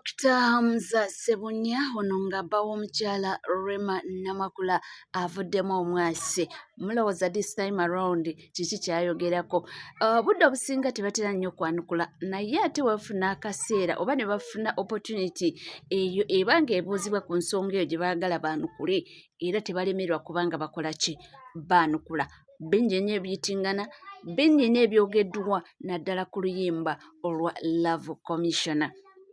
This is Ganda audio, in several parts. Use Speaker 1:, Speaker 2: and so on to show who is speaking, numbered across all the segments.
Speaker 1: Dr. Hamza Ssebunya ono ng'abbawo omukyala Rema Namakula avuddemu omwasi. Mulowooza this time around kiki kyayogerako? Budde obusinga tebatera nnyo kwanukula, naye ate bafuna akaseera oba ne bafuna opportunity eyo eba ng'ebuuzibwa ku nsonga eyo gye baagala baanukule era tebalemerwa kubanga bakola ki? Baanukula. Bingi nnyo ebiyitingana, bingi nnyo ebyogeddwa naddala ku luyimba olwa Love Commissioner.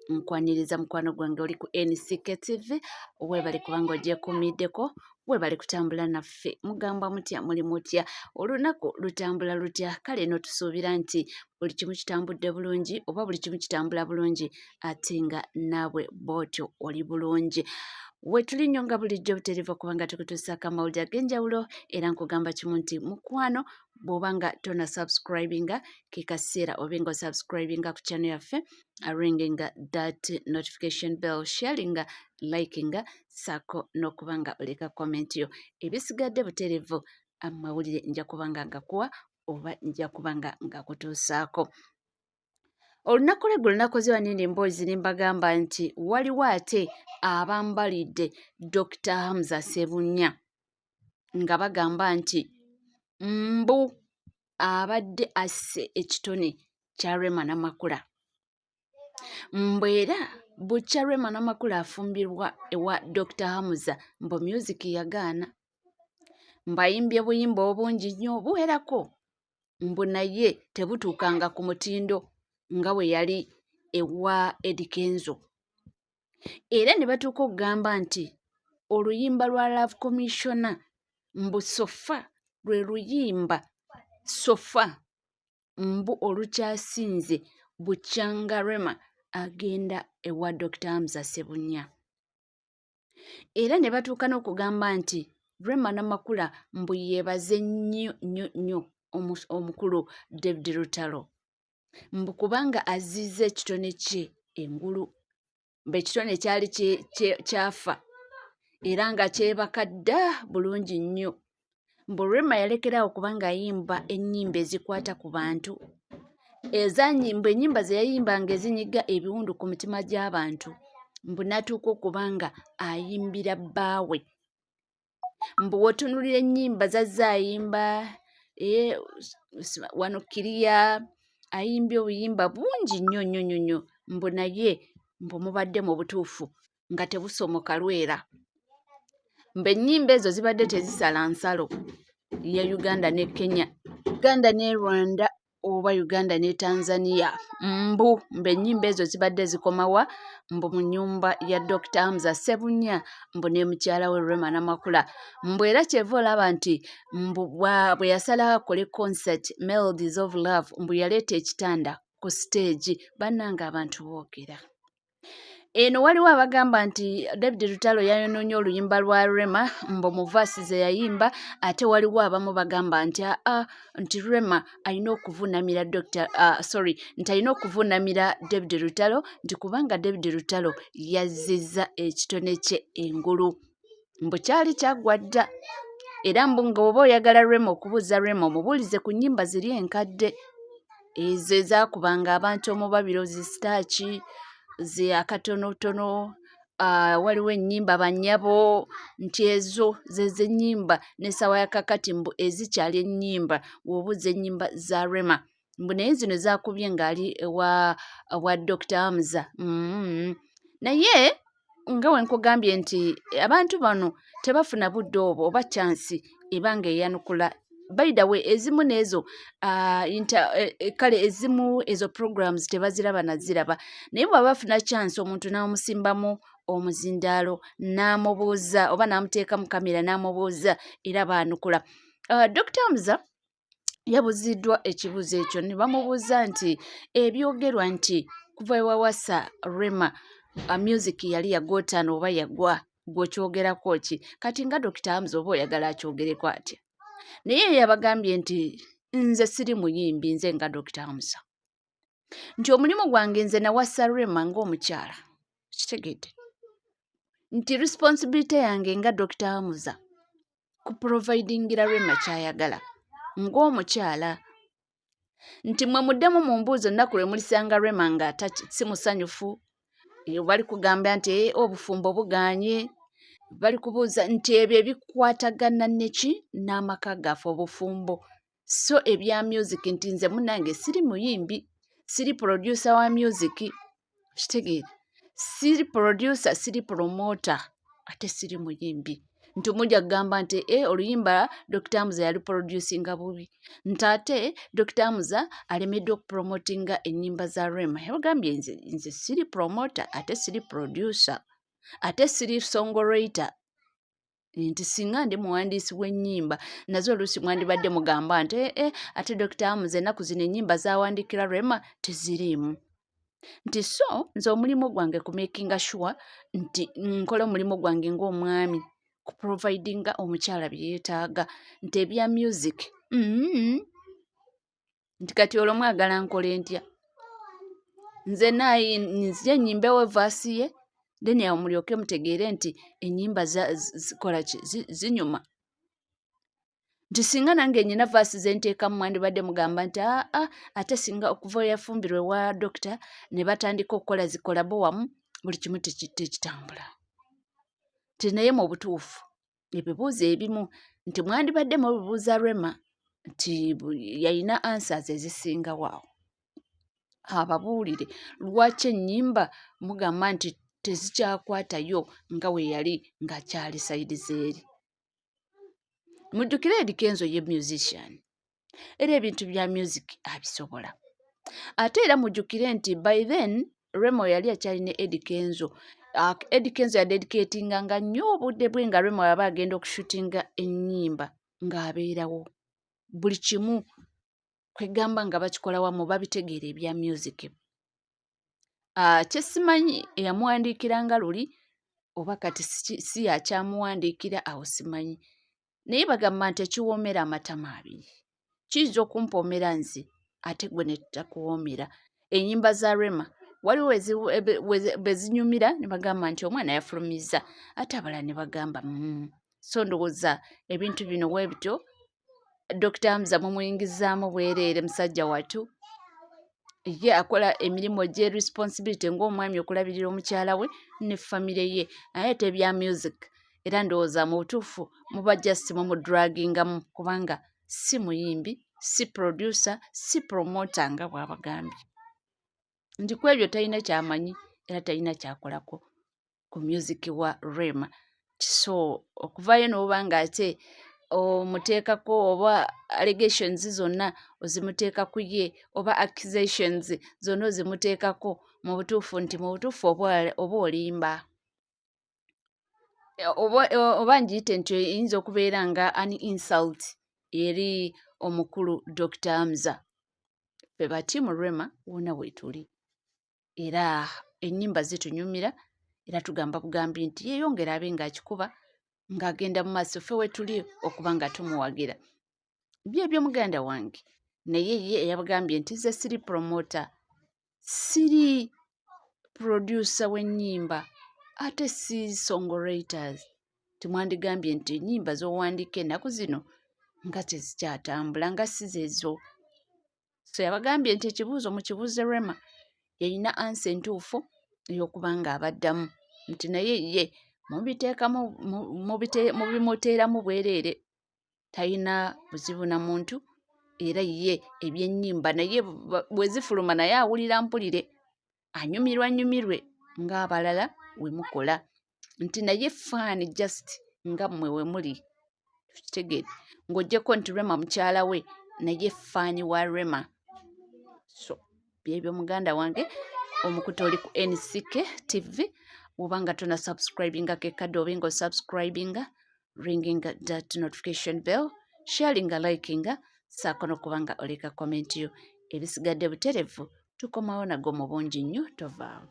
Speaker 1: Nkwaniriza mukwano gwange oli ku NCK TV, weebale kubanga ogyekuumiddeko, weebale kutambula naffe. Mugamba mutya, muli mutya, olunaku lutambula lutya? Kale no tusuubira nti buli kimu kitambudde bulungi oba buli kimu kitambula bulungi ate nga naawe bw'otyo oli bulungi. Wetuli nnyo nga bulijjo butereeva kubanga tukutuusaako amawulire ag'enjawulo era nkugamba kimu nti mukwano bw'obanga tona subscribinga ke kaseera obenga osubscribinga ku channel yaffe, ringing that notification bell, sharing, liking, saako n'okubanga oleka comment yo. Ebisigadde butereevu amawulire nja kubanga ngakuwa oba nja kubanga ngakutuusaako. Olunaku lw'eggulo lunakoze wanindi mboozi ne mbagamba nti waliwo ate abambalidde Dr. Hamza Ssebunya nga bagamba nti mbu abadde asse ekitone kya Rema Namakula. Mbu era bukya Rema Namakula afumbirwa ewa Dr. Hamza mbu music yagaana. Mbu ayimbye buyimba obungi nnyo buwerako, mbu naye tebutuukanga ku mutindo nga bwe yali ewa Eddy Kenzo. Era ne batuuka okugamba nti oluyimba lwa Love Commissioner mbu sofa lwe luyimba sofa mbu olukyasinze bukyanga Rema agenda ewa Dr. Hamza Ssebunya. Era ne batuuka n'okugamba nti Rema Namakula mbu yeebaze nnyo nnyo nnyo omukulu David Lutalo mbu kubanga azizza ekitone kye engulu, mbu ekitone kyali kyafa era nga kyebaka dda bulungi nnyo. Mbu Rema yalekeraawo kubanga ayimba ennyimba ezikwata ku bantu, mbu ennyimba ze yayimbanga ezinyiga ebiwundu ku mitima gy'abantu, mbu n'atuuka okubanga ayimbira bbaawe. Mbu w'otunuulira ennyimba zazze ayimba wano Kiriya ayimbye obuyimba bungi nnyo nnyo nnyo nnyo, mbu naye mbu mubadde mu butuufu nga tebusomoka lwera. Mbu ennyimba ezo zibadde tezisala nsalo ya Uganda ne Kenya, Uganda ne Rwanda oba Uganda ne Tanzania. Mbu ennyimba ezo zibadde zikomawa mbu mu nnyumba ya Dr. Hamza Ssebunya mbu ne mukyala we Rema Namakula. Mbu era kyeva olaba nti mbu bwe yasalawo akole concert Melodies of Love mbu yaleeta ekitanda ku stage bannanga abantu boogera. Eno waliwo abagamba nti David Lutalo yayonoonye oluyimba lwa Rema mbu mu verses ze yayimba, ate waliwo abamu bagamba nti nti Rema alina okuvuunamira nti alina okuvuunamira David Lutalo nti kubanga David Lutalo yazzizza ekitone kye engulu. Mbu kyali kyaggwa dda era mbu nga oba oyagala Rema okubuuza Rema omubuulize ku nnyimba ziri enkadde ezo ezaakubanga abantu omubabiro zi Starch ze akatonotono, waliwo ennyimba Bannyabo, nti ezo ze nnyimba n'essaawa ya kakati mbu ezikyali ennyimba w'obuuza ennyimba za Rema. Mbu naye zino zaakubye ng'ali wa Dr. Hamza. Naye nga we nkugambye nti abantu bano tebafuna budde obwo oba chansi ebanga eyanukula. By the way, ezimu n'ezo kale ezimu ezo programs tebaziraba naziraba, naye bw'aba bafuna chance omuntu n'amusimbamu omuzindaalo n'amubuuza oba n'amuteeka mu kamera n'amubuuza era baanukula. Dr. Hamza yabuziddwa ekibuuzo ekyo ne bamubuuza nti ebyogerwa nti kuva ewawasa Rema music yali yagootana oba yagwa gw'okyogerako ki? Kati nga Dr. Hamza oba oyagala akyogereko atya? Naye yabagambye nti nze siri muyimbi nze nga Dr. Hamza, nti omulimu gwange nze nawasa Rema ng'omukyala, kitegedde nti responsibility yange nga Dr. Hamza ku providingira Rema kyayagala ng'omukyala, nti mwe muddemu mu mbuuzo nnaku lwe mulisanga Rema nga si musanyufu bali kugamba nti obufumbo buganye, bali kubuuza nti ebyo ebikwatagana neki n'amaka gaffe obufumbo. So ebya music nti nze munange siri muyimbi, siri producer wa music, kitegeere, siri producer, siri promoter, ate siri muyimbi. Nti mujja kugamba nti oluyimba Dr. Muza yali producinga bubi, nti ate Dr. Muza alemedde okupromotinga ennyimba za Rema. Yabagambye nze siri promoter, ate siri producer, ate siri songwriter. Nti singa ndi muwandiisi w'ennyimba nazo oluusi mwandibadde mugamba nti ate Dr. Muza ennaku zino ennyimba zawandiikira Rema teziriimu. Nti so nze omulimu gwange kumakinga sure nti nkola omulimu gwange ng'omwami kuprovidinga omukyala bye yeetaaga, nti ebya music nti kati olwo mwagala nkole ntya, nze nzije nnyimbewo vaasi ye then awo mulyoke mutegeere nti ennyimba zikola ki zinyuma. Nti singa nange nyina vaasi ze nteekamu mwandibadde mugamba nti ate singa okuva yafumbirwa ewa dokita ne batandika okukola zikolabo wamu buli kimu tekitambula. Nti naye mu butuufu ebibuuzo ebimu nti mwandibadde mubibuuza Rema nti yalina answers ezisingawo awo. Ababuulire lwaki ennyimba mugamba nti tezikyakwatayo nga we yali ng'akyali sayidi zeeri. Mujjukire Eddie Kenzo ye musician, era ebintu bya music abisobola. Ate era mujjukire nti by then Rema yali akyalina Eddie Kenzo. Eddie Kenzo yadedicatinganga nnyo obudde bwe nga Rema yaba agenda okushootinga ennyimba ng'abeerawo. Buli kimu kwegamba nga bakikola wamu babitegeera ebya music. Kyesimanyi eyamuwandiikiranga luli oba kati si yakyamuwandiikira awo simanyi. Naye bagamba nti ekiwoomera amatama abiri kiyinza okumpoomera nze ate gwe ne tutakuwoomera. Ennyimba za Rema waliwo bwe zinyumira ne bagamba nti omwana yafulumizza, ate abalala ne bagamba so ndowooza ebintu bino bwe bityo Dr. Muza mumuyingizaamu bwereere musajja wattu. Ye akola emirimu gye responsibility ng'omwami okulabirira omukyala we ne famire ye, naye ate ebya music era ndowooza mu butuufu muba just mumudragingamu kubanga si muyimbi, si producer, si promoter nga bw'abagambye. Nti ku ebyo talina kyamanyi era talina kyakolako ku music wa Rema. So okuvaayo n'oba nga ate omuteekako oba allegations zonna ozimuteeka ku ye oba accusations zonna ozimuteekako mu butuufu nti mu butuufu oba olimba. Oba ngiyite nti eyinza okubeera nga an insult eri omukulu Dr. Muza. Ffe batiimu Rema wonna weetuli era ennyimba zitunyumira era tugamba bugambi nti yeeyongera abe ng'akikuba ng'agenda mu maaso ffe wetuli okuba nga tumuwagira. Byebyo muganda wange, naye ye eyabagambye nti ze siri promoter, siri producer w'ennyimba, ate si songwriters. Timwandigambye nti ennyimba z'owandiika ennaku zino nga tezikyatambula nga si zeezo. So yabagambye nti ekibuuzo mukibuuze Rema, yalina ansa entuufu ey'okuba ng'abaddamu nti naye ye mubimuteeramu bwereere, talina buzibu na muntu era ye ebyennyimba naye bwe zifuluma naye awulira mpulire, anyumirwe ng'abalala we mukola, nti naye faani just nga mmwe we muli. Tukitegeere ng'oggyeko nti Rema mukyala we naye faani wa Rema. So byebyo muganda wange omukutu oli ku NCK TV. Bw'oba nga tona subscribinga kekadde obe nga osubscribinga, ringinga that notification bell, sharinga, likinga, saako n'okuba nga oleka comment yo. Ebisigadde buterevu tukomawo nago mu bungi nnyo, tovaawo.